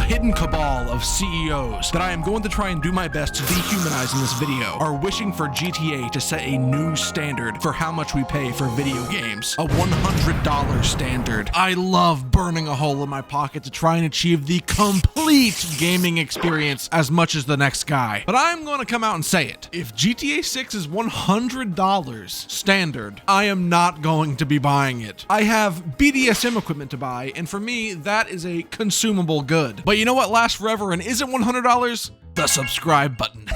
hidden cabal of CEOs that I am going to try and do my best to dehumanize in this video are wishing for GTA to set a new standard for how much we pay for video games. A $100 standard. I love burning a hole in my pocket to try and achieve the complete gaming experience as much as the next guy. But I'm going to come out and say it. If GTA 6 is $100 standard, I am not going to be buying it. I have BDSM equipment to buy, and for me, that is a consumable good. But you know what lasts forever and isn't $100? The subscribe button.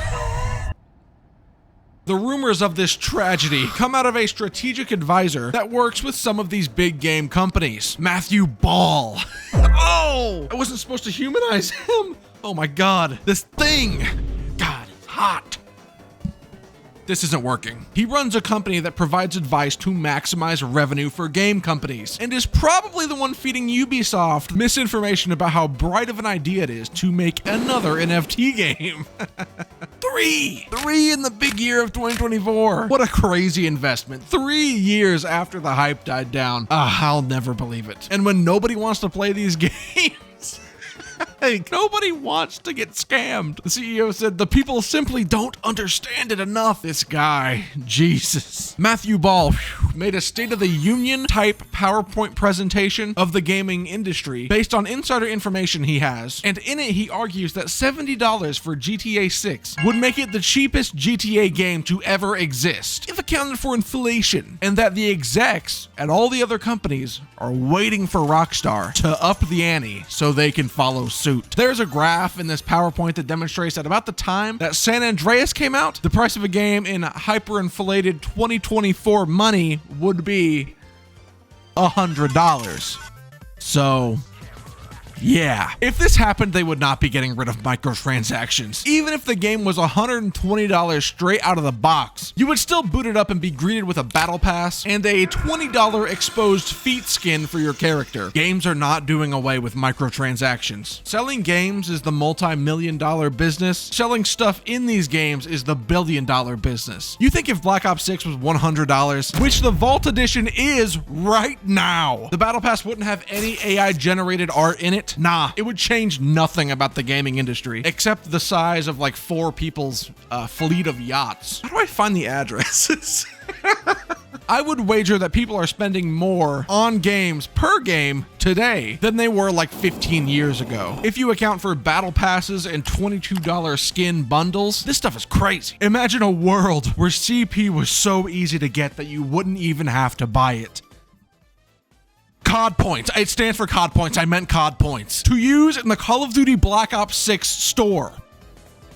The rumors of this tragedy come out of a strategic advisor that works with some of these big game companies. Matthew Ball. Oh, I wasn't supposed to humanize him. Oh my God, this thing. God, it's hot. This isn't working. He runs a company that provides advice to maximize revenue for game companies and is probably the one feeding Ubisoft misinformation about how bright of an idea it is to make another NFT game. Three in the big year of 2024. What a crazy investment. 3 years after the hype died down. I'll never believe it. And when nobody wants to play these games, hey, nobody wants to get scammed. The CEO said the people simply don't understand it enough. This guy, Jesus. Matthew Ball made a State of the Union type PowerPoint presentation of the gaming industry based on insider information he has. And in it, he argues that $70 for GTA 6 would make it the cheapest GTA game to ever exist, if accounted for inflation, and that the execs at all the other companies are waiting for Rockstar to up the ante so they can follow suit. There's a graph in this PowerPoint that demonstrates that about the time that San Andreas came out, the price of a game in hyperinflated 2024 money would be $100. So yeah, if this happened, they would not be getting rid of microtransactions. Even if the game was $120 straight out of the box, you would still boot it up and be greeted with a battle pass and a $20 exposed feet skin for your character. Games are not doing away with microtransactions. Selling games is the multi-million-dollar business. Selling stuff in these games is the billion-dollar business. You think if Black Ops 6 was $100, which the Vault Edition is right now, the battle pass wouldn't have any AI-generated art in it? Nah, it would change nothing about the gaming industry, except the size of like 4 people's fleet of yachts. How do I find the addresses? I would wager that people are spending more on games per game today than they were like 15 years ago. If you account for battle passes and $22 skin bundles, this stuff is crazy. Imagine a world where CP was so easy to get that you wouldn't even have to buy it. COD points. It stands for COD points. I meant COD points. To use in the Call of Duty Black Ops 6 store.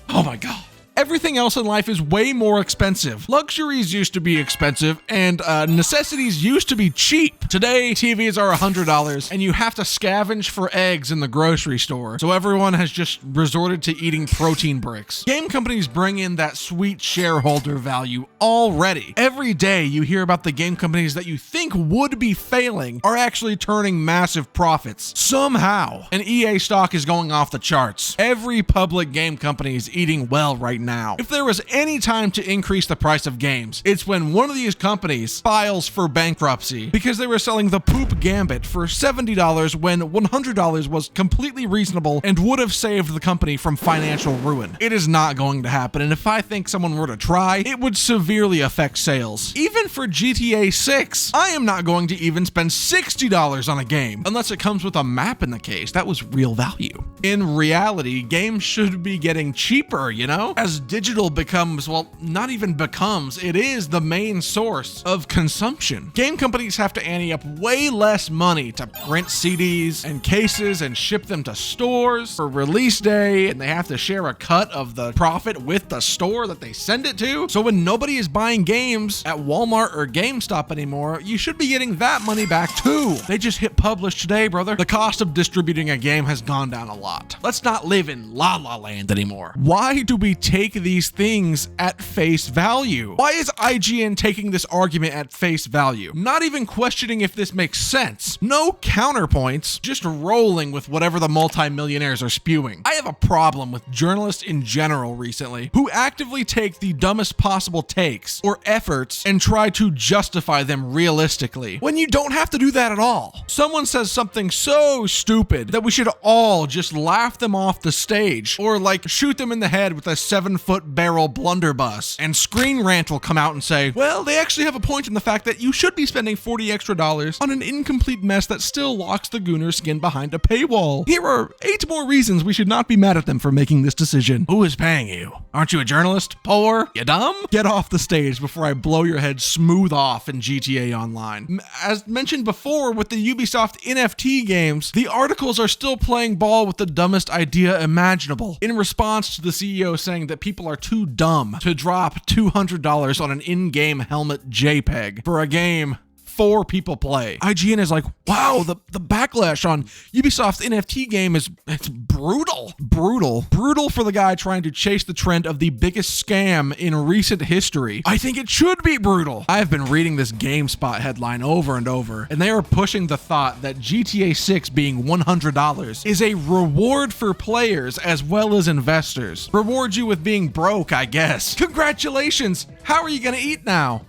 Oh my God. Everything else in life is way more expensive. Luxuries used to be expensive and necessities used to be cheap. Today, TVs are $100 and you have to scavenge for eggs in the grocery store. So everyone has just resorted to eating protein bricks. Game companies bring in that sweet shareholder value already. Every day you hear about the game companies that you think would be failing are actually turning massive profits. Somehow, an EA stock is going off the charts. Every public game company is eating well right now. If there was any time to increase the price of games, it's when one of these companies files for bankruptcy because they were selling the Poop Gambit for $70 when $100 was completely reasonable and would have saved the company from financial ruin. It is not going to happen, and if I think someone were to try, it would severely affect sales. Even for GTA 6, I am not going to even spend $60 on a game unless it comes with a map in the case. That was real value. In reality, games should be getting cheaper, you know? As digital becomes, well, not even becomes, it is the main source of consumption. Game companies have to ante up way less money to print CDs and cases and ship them to stores for release day, and they have to share a cut of the profit with the store that they send it to. So when nobody is buying games at Walmart or GameStop anymore, you should be getting that money back too. They just hit publish today, brother. The cost of distributing a game has gone down a lot. Let's not live in La La Land anymore. Why do we take take these things at face value? Why is IGN taking this argument at face value? Not even questioning if this makes sense. No counterpoints, just rolling with whatever the multimillionaires are spewing. I have a problem with journalists in general recently who actively take the dumbest possible takes or efforts and try to justify them realistically, when you don't have to do that at all. Someone says something so stupid that we should all just laugh them off the stage, or like shoot them in the head with a 7-foot barrel blunderbuss, and Screen Rant will come out and say, well, they actually have a point in the fact that you should be spending $40 extra on an incomplete mess that still locks the Gooner skin behind a paywall. Here are 8 more reasons we should not be mad at them for making this decision. Who is paying you? Aren't you a journalist? Poor? You dumb? Get off the stage before I blow your head smooth off in GTA Online. As mentioned before with the Ubisoft NFT games, the articles are still playing ball with the dumbest idea imaginable, in response to the CEO saying that people are too dumb to drop $200 on an in-game helmet JPEG for a game 4 people play. IGN is like, wow, the backlash on Ubisoft's NFT game it's brutal. Brutal for the guy trying to chase the trend of the biggest scam in recent history. I think it should be brutal. I have been reading this GameSpot headline over and over, and they are pushing the thought that GTA 6 being $100 is a reward for players as well as investors. Reward you with being broke, I guess. Congratulations! How are you gonna eat now?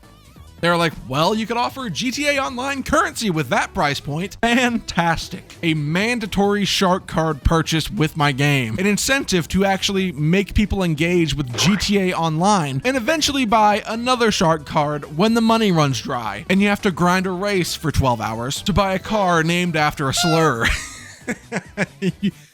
They're like, well, you could offer GTA Online currency with that price point. Fantastic. A mandatory shark card purchase with my game. An incentive to actually make people engage with GTA Online and eventually buy another shark card when the money runs dry and you have to grind a race for 12 hours to buy a car named after a slur.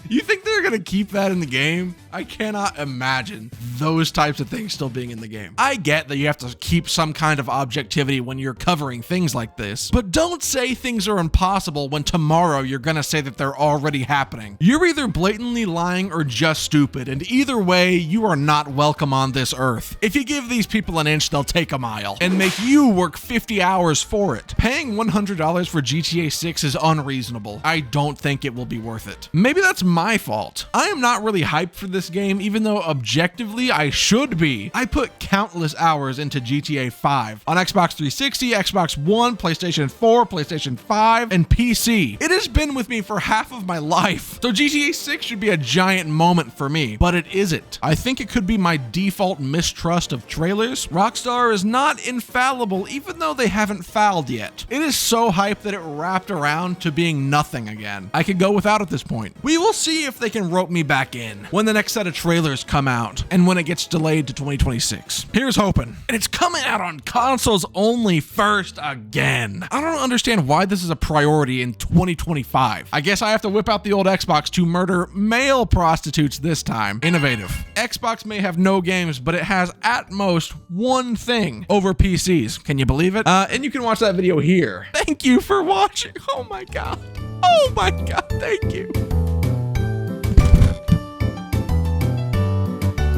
You think they're gonna keep that in the game? I cannot imagine those types of things still being in the game. I get that you have to keep some kind of objectivity when you're covering things like this, but don't say things are impossible when tomorrow you're gonna say that they're already happening. You're either blatantly lying or just stupid, and either way, you are not welcome on this earth. If you give these people an inch, they'll take a mile and make you work 50 hours for it. Paying $100 for GTA 6 is unreasonable. I don't think it will be worth it. Maybe that's my fault. I am not really hyped for this game, even though objectively I should be. I put countless hours into GTA 5 on Xbox 360, Xbox One, PlayStation 4, PlayStation 5, and PC. It has been with me for half of my life, so GTA 6 should be a giant moment for me, but it isn't. I think it could be my default mistrust of trailers. Rockstar is not infallible, even though they haven't fouled yet. It is so hyped that it wrapped around to being nothing again. I could go without at this point. We will see if they can rope me back in when the next set of trailers come out and when it gets delayed to 2026. Here's hoping. And it's coming out on consoles only first again. I don't understand why this is a priority in 2025. I guess I have to whip out the old Xbox to murder male prostitutes this time. Innovative. Xbox may have no games, but it has at most one thing over PCs. Can you believe it? And you can watch that video here. Thank you for watching. Oh my God. Oh my God. Thank you.